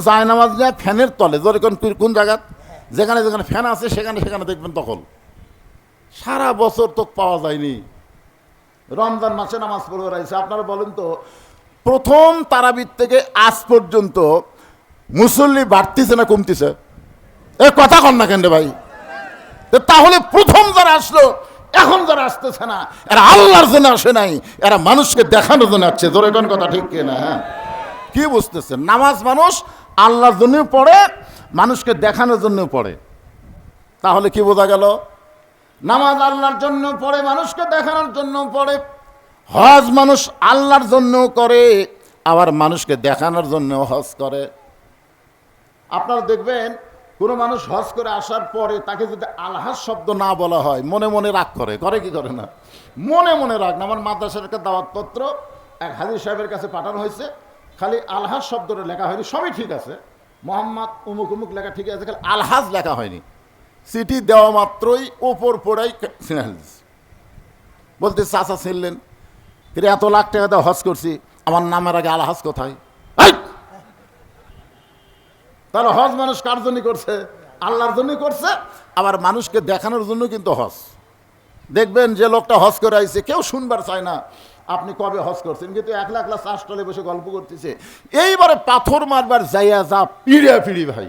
যায় নামাজ নিয়ে ফ্যানের তলে ধরে কোন জায়গা যেখানে যেখানে ফ্যান আছে সেখানে সেখানে দেখবেন তখন সারা বছর তো পাওয়া যায়নি। রমজান মাসে নামাজ পড়বে রয়েছে। আপনারা বলেন তো, প্রথম তারাবির থেকে আজ পর্যন্ত মুসল্লি বাড়তিছে না কমতিছে? এ কথা কন না কেন রে ভাই? তাহলে প্রথম যারা আসলো, এখন যারা আসতেছে না, এরা আল্লাহর জন্য আসে নাই, এরা মানুষকে দেখানোর জন্য আসছে। জোরে কোন কথা ঠিক কিনা? হ্যাঁ, কি বুঝতেছেন? নামাজ মানুষ আল্লাহর জন্য পড়ে, মানুষকে দেখানোর জন্য পড়ে। তাহলে কি বোঝা গেল? নামাজ আল্লাহর জন্য পড়ে, মানুষকে দেখানোর জন্য পড়ে। হজ মানুষ আল্লাহর জন্য করে, আবার মানুষকে দেখানোর জন্য হজ করে। আপনারা দেখবেন কোনো মানুষ হজ করে আসার পরে তাকে যদি আলহাজ শব্দ না বলা হয়, মনে মনে রাগ করে। করে কি করে না? মনে মনে রাগ না। আমার মাদ্রাসার একটা দাওয়াতপত্র এক হাজির সাহেবের কাছে পাঠানো হয়েছে, খালি আলহাজ শব্দটা লেখা হয়নি। সবই ঠিক আছে, মোহাম্মদ উমুক উমুক লেখা ঠিক আছে, খালি আলহাজ লেখা হয়নি। চিঠি দেওয়া মাত্রই ওপর পড়াই বলতে চাচা ছিলেন, কিন্তু এত লাখ টাকা দিয়ে হজ করছি, আমার নামের আগে আলহাজ কোথায়? তাহলে হজ মানুষ কার জন্য করছে? আল্লাহর জন্য করছে। আবার মানুষকে দেখানোর জন্য কিন্তু হজ। দেখবেন যে লোকটা হজ করে আইছে, কেউ শুনবার চায় না আপনি কবে হজ করছেন, কিন্তু একলা একলা চাষটলে বসে গল্প করতেছে। এইবারে পাথর মারবার যাইয়া যা পিড়িয়া পিড়ি ভাই,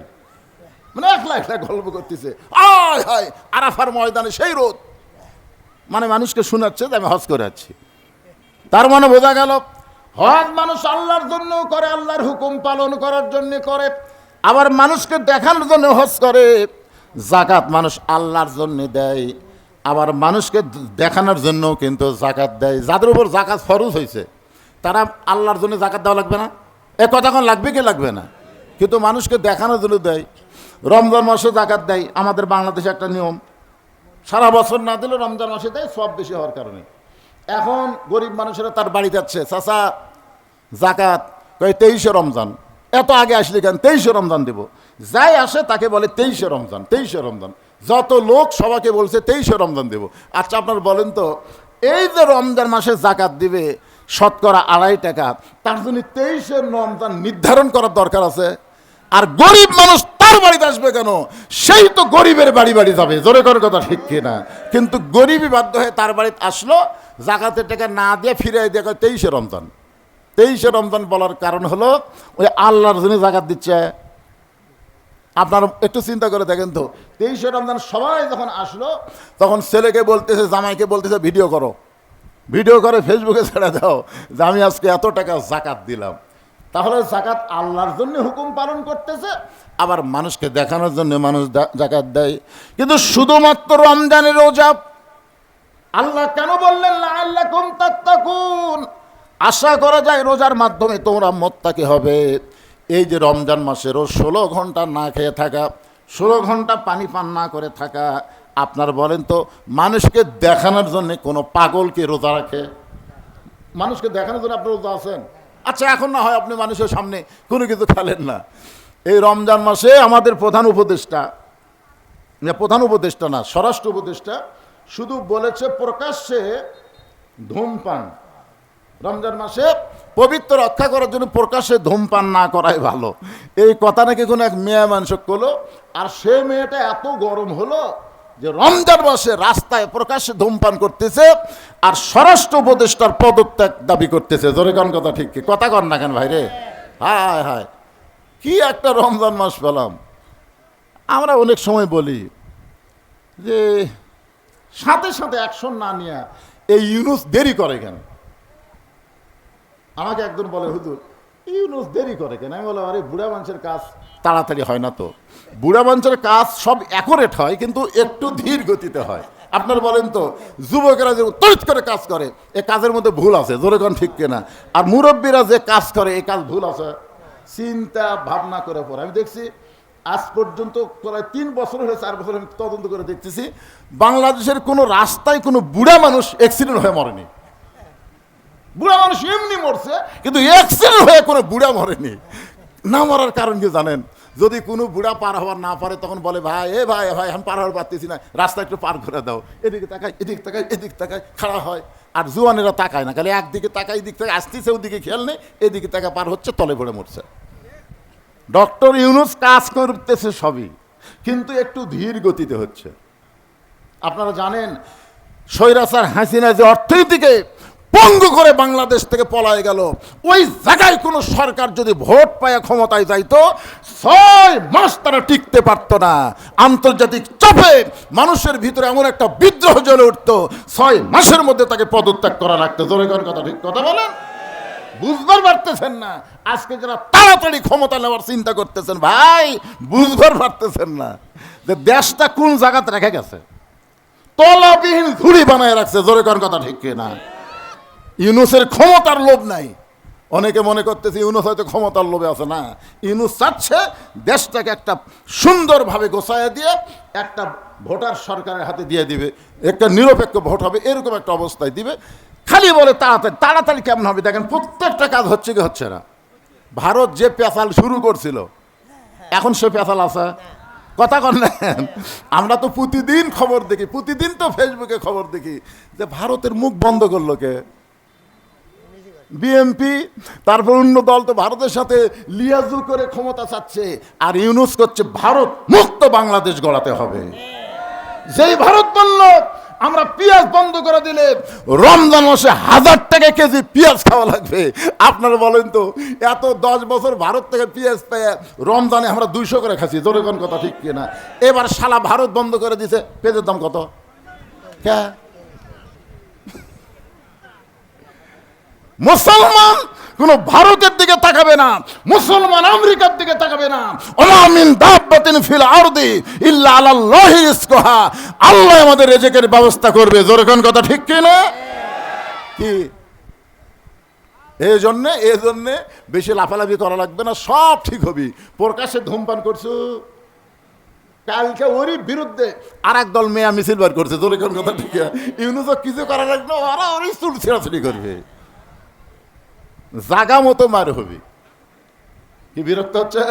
মানে একলা একলা গল্প করতেছে। আয় হায়, আরাফার ময়দানে সেই রোদ, মানে মানুষকে শোনাচ্ছে যে আমি হজ করে আছি। তার মানে বোঝা গেল হজ মানুষ আল্লাহর জন্য করে, আল্লাহর হুকুম পালন করার জন্য করে, আবার মানুষকে দেখানোর জন্য হজ করে। যাকাত মানুষ আল্লাহর জন্য দেয়, আবার মানুষকে দেখানোর জন্য কিন্তু যাকাত দেয়। যাদের উপর যাকাত ফরজ হয়েছে তারা আল্লাহর জন্য যাকাত দেওয়া লাগবে না? এ কথা কোন লাগবে কি লাগবে না? কিন্তু মানুষকে দেখানোর জন্য দেয়। রমজান মাসে যাকাত দেয়, আমাদের বাংলাদেশে একটা নিয়ম, সারা বছর না দিলে রমজান মাসে দেয়, সব বেশি হওয়ার কারণে। এখন গরিব মানুষেরা তার বাড়ি যাচ্ছে, চাচা যাকাত, কয় 23শে রমজান। এত আগে আসলে কেন? 23শে রমজান দেব। যাই আসে তাকে বলে 23শে রমজান, 23শে রমজান। যত লোক সবাইকে বলছে 23শে রমজান দেব। আচ্ছা আপনারা বলেন তো, এই যে রমজান মাসে যাকাত দিবে শতকরা 2.5 টাকা, তার জন্য 23শে রমজান নির্ধারণ করার দরকার আছে? আর গরিব মানুষ তার বাড়িতে আসবে কেন? সেই তো গরিবের বাড়ি বাড়ি যাবে। জোরে করে কথা ঠিক কিনা? কিন্তু গরিবই বাধ্য হয়ে তার বাড়িতে আসলো, যাকাতের টাকা না দিয়ে ফিরে দিয়ে 23শে রমজান। 23শে রমজান বলার কারণ হলো ওই আল্লাহর জন্য যাকাত দিচ্ছে। আপনারা একটু চিন্তা করে দেখেন তো, 23শে রমজান সবাই যখন আসলো, তখন ছেলেকে বলতেছে, জামাইকে বলতেছে ভিডিও করো, ভিডিও করে ফেসবুকে ছেড়ে দাও যে আমি আজকে এত টাকা যাকাত দিলাম। তাহলে যাকাত আল্লাহর জন্য হুকুম পালন করতেছে, আবার মানুষকে দেখানোর জন্য মানুষ যাকাত দেয়। কিন্তু শুধুমাত্র রমজানের রোজা আল্লাহ কেন বললেন লাআল্লাকুম তাত্তাকুন? আশা করা যায় রোজার মাধ্যমে তোমরা মুত্তাকি হবে। এই যে রমজান মাসে রোজ 16 ঘন্টা না খেয়ে থাকা, 16 ঘন্টা পানি পান না করে থাকা, আপনার বলেন তো মানুষকে দেখানোর জন্য কোনো পাগলকে রোজা রাখে? মানুষকে দেখানোর জন্য আপনি রোজা আছেন? আচ্ছা এখন না হয় আপনি মানুষের সামনে কোনো কিছু খেলেন না। এই রমজান মাসে আমাদের প্রধান উপদেষ্টা না, স্বরাষ্ট্র উপদেষ্টা শুধু বলেছে প্রকাশ্যে ধূমপান রমজান মাসে পবিত্র রক্ষা করার জন্য প্রকাশ্যে ধূমপান না করাই ভালো। এই কথা নাকি কোনো এক মেয়ে মানুষ করলো, আর সে মেয়েটা এত গরম হলো যে রমজান মাসে রাস্তায় প্রকাশ্যে ধূমপান করতেছে, আর স্বরাষ্ট্র উপদেষ্টার পদত্যাগ দাবি করতেছে। জোরে কোন কথা ঠিক কি? কথা কন না কেন ভাই রে? হায় হায়, কি একটা রমজান মাস পেলাম। আমরা অনেক সময় বলি যে সাথে সাথে অ্যাকশন না নিয়ে এই ইউনুস দেরি করে কেন? আমাকে একজন বলে, হুজুর ইউনুস দেরি করে কেন? আমি বললাম, আরে বুড়া মানুষের কাজ তাড়াতাড়ি হয় না তো। বুড়া মানুষের কাজ সব অ্যাকুরেট হয়, কিন্তু একটু ধীর গতিতে হয়। আপনার বলেন তো, যুবকেরা যে তড়িৎ করে কাজ করে, এ কাজের মধ্যে ভুল আছে। জোরে কোন ঠিক কিনা? আর মুরব্বীরা যে কাজ করে, এই কাজ ভুল আছে। চিন্তা ভাবনা করে পরে আমি দেখছি, আজ পর্যন্ত প্রায় 3 বছর হয়ে 4 বছর আমি তদন্ত করে দেখতেছি, বাংলাদেশের কোনো রাস্তায় কোনো বুড়া মানুষ অ্যাক্সিডেন্ট হয়ে মরেনি। বুড়া মানুষ এমনি মরছে, কিন্তু অ্যাক্সিডেন্ট হয়ে কোনো বুড়া মরেনি। না মরার কারণ কি জানেন? যদি কোনো বুড়া পার হওয়ার না পারে, তখন বলে ভাই ভাই আমি পার হওয়ার পারতেছি না, রাস্তা একটু পার করে দাও। এদিকে তাকায়, এদিকে তাকায়, এদিকে তাকায়, খাড়া হয়। আর জুয়ানেরা তাকায় না, খালি একদিকে তাকায়, এদিক থেকে আসতেছে, ওদিকে খেয়াল নেই, এদিকে তাকা পার হচ্ছে, তলে পড়ে মরছে। ডক্টর ইউনূস কাজ করতেছে সবই, কিন্তু একটু ধীর গতিতে হচ্ছে। আপনারা জানেন স্বৈরাচার হাসিনা যে অর্থনীতিকে পঙ্গু করে বাংলাদেশ থেকে পলায় গেল, ওই জায়গায় কোনো সরকার যদি ভোট পায় ক্ষমতায় যাইতো 6 মাস তারা টিকতে পারতো না। আন্তর্জাতিক চাপে মানুষের ভিতরে এমন একটা বিদ্রোহ জ্বলে উঠতো, 6 মাসের মধ্যে তাকে পদত্যাগ করা লাগতো। জোরে কোন কথা, ঠিক কথা বলেন? বুঝবার পারতেছেন না। আজকে যারা তাড়াতাড়ি ক্ষমতা নেওয়ার চিন্তা করতেছেন, ভাই বুঝবার পারতেছেন না যে দেশটা কোন জায়গাতে রেখে গেছে। তলাবিহীন ঝুড়ি বানায় রাখছে। জোরে কোন কথা, ঠিক কিনা? ইউনূসের ক্ষমতার লোভ নাই। অনেকে মনে করতেছে ইউনূস হয়তো ক্ষমতার লোভে আছে, না। ইউনূস চাচ্ছে দেশটাকে একটা সুন্দরভাবে গোছায় দিয়ে একটা ভোটার সরকারের হাতে দিয়ে দিবে, একটা নিরপেক্ষ ভোট হবে, এরকম একটা অবস্থায় দিবে। খালি বলে তাড়াতাড়ি। তাড়াতাড়ি কেমন হবে? দেখেন প্রত্যেকটা কাজ হচ্ছে কি হচ্ছে না। ভারত যে পেঁচাল শুরু করছিল, এখন সে পেঁচাল আছে? কথা কন না। আমরা তো প্রতিদিন খবর দেখি, প্রতিদিন তো ফেসবুকে খবর দেখি যে ভারতের মুখ বন্ধ করলো কে? বিএনপি। তারপর অন্য দল তো ভারতের সাথে লিয়াজু করে ক্ষমতা চাচ্ছে, আর ইউনূস করছে ভারত মুক্ত বাংলাদেশ গড়াতে হবে। যেই ভারত বলল আমরা পেঁয়াজ বন্ধ করে দিলে রমজান মাসে 1000 টাকা কেজি পেঁয়াজ খাওয়া লাগবে। আপনারা বলেন তো, এত 10 বছর ভারত থেকে পেঁয়াজ পেয়ে রমজানে আমরা 200 করে খাচ্ছি। জোরে কোন কথা, ঠিক কিনা? এবার শালা ভারত বন্ধ করে দিছে, পেঁয়াজের দাম কত? মুসলমান কোন ভারতের দিকে তাকাবে না, মুসলমান আমেরিকার দিকে তাকাবে না। ওমা মিন দাব্বাতিন ফিল আরদি ইল্লা আলাল্লাহি রিজকুহা। আল্লাহ আমাদের রিজিকের ব্যবস্থা করবে। জোরে কোন কথা, ঠিক কি না? কি এই জন্য বেশি লাফালাফি করা লাগবে না, সব ঠিক হবে। প্রকাশ্যে ধূমপান করছো, কালকে ওরই বিরুদ্ধে আর এক দল মেয়া মিছিল বার করছে। জোরে কোন কথা, ঠিক না? ইউনূস কিছু করা লাগবে, ওরা ওরই চুল ছেঁড়াছড়ি করবে, জাগা মতো মার হবে। কি বিরক্ত হচ্ছে?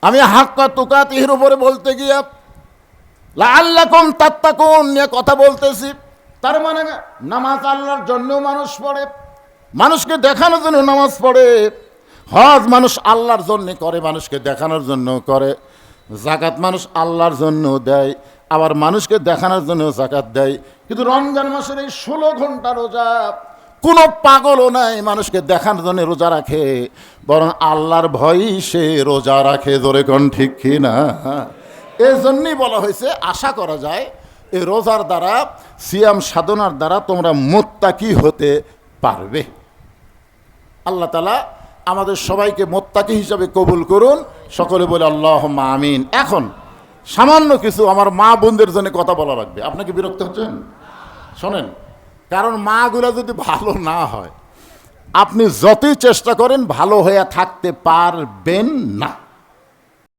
আমি হাক্কা তুকাতিহির উপরে বলতে গিয়ে লাআল্লাকুম তাত্তাকুন নিয়ে কথা বলতেছি। তার মানে নামাজ আল্লাহর জন্য মানুষ পড়ে, মানুষকে দেখানোর জন্য নামাজ পড়ে। হজ মানুষ আল্লাহর জন্য করে, মানুষকে দেখানোর জন্য করে। যাকাত মানুষ আল্লাহর জন্য দেয়, আবার মানুষকে দেখানোর জন্য যাকাত দেয়। কিন্তু রমজান মাসের এই 16 ঘন্টা রোজা কোনো পাগলও নাই মানুষকে দেখানোর জন্য রোজা রাখে, বরং আল্লাহর ভয়ই সে রোজা রাখে। জোরে কোন ঠিক কি না? এই জন্যই বলা হয়েছে আশা করা যায় এই রোজার দ্বারা, সিয়াম সাধনার দ্বারা তোমরা মুত্তাকি হতে পারবে। আল্লাহ তাআলা আমাদের সবাইকে মুত্তাকি হিসাবে কবুল করুন। সকলে বলে আল্লাহুম্মা আমিন। এখন সামান্য কিছু আমার মা বোনদের জন্য কথা বলা লাগবে। আপনাকে বিরক্ত হচ্ছেন? শোনেন, কারণ মাগুলা যদি ভালো না হয়, আপনি যতই চেষ্টা করেন ভালো হয়ে থাকতে পারবেন না।